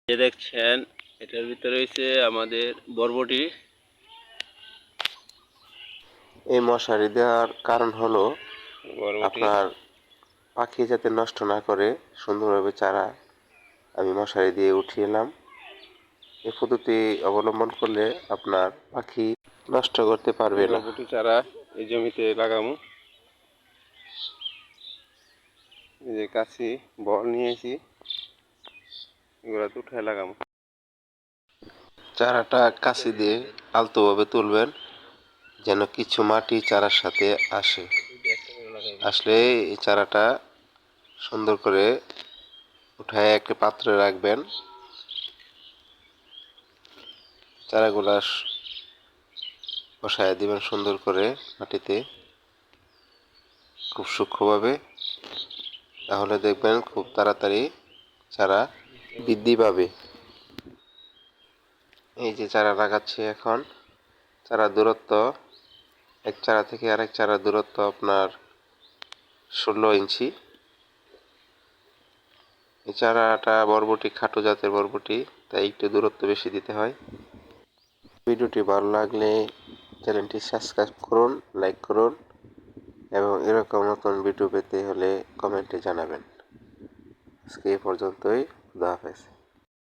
দেখছেন এটার ভিতরে রয়েছে আমাদের বরবটি। এই মশারি দেওয়ার কারণ হলো বরবটি আপনার পাখি যাতে নষ্ট না করে সুন্দরভাবে চারা আমি মশারি দিয়ে উঠিয়ে এলাম। এই পদ্ধতি অবলম্বন করলে আপনার পাখি নষ্ট করতে পারবে না। বরবটি চারা এই জমিতে লাগামু। এই যে কাছি বল নিয়েছি, এগুলা তো উঠায় লাগামু। চারাটা কাছি দিয়ে আলতোভাবে তুলবেন যেন কিছু মাটি চারার সাথে আসলে এই চারাটা সুন্দর করে উঠায় একটা পাত্রে রাখবেন। চারাগুলা বসায় দিবেন সুন্দর করে মাটিতে খুব সূক্ষ্মভাবে, তাহলে দেখবেন খুব তাড়াতাড়ি চারা বৃদ্ধি পাবে। এই যে চারা লাগাচ্ছি এখন, চারা দূরত্ব এক চারা থেকে আরেক চারা দূরত্ব আপনার 16 ইঞ্চি। এই চারাটা বরবটি খাটো জাতের বরবটি, তাই একটু দূরত্ব বেশি দিতে হয়। ভিডিওটি ভালো লাগলে চ্যানেলটি সাবস্ক্রাইব করুন, লাইক করুন এবং এরকম নতুন ভিডিও পেতে হলে কমেন্টে জানাবেন। আজকে এই পর্যন্তই, খুদা হাফেজ।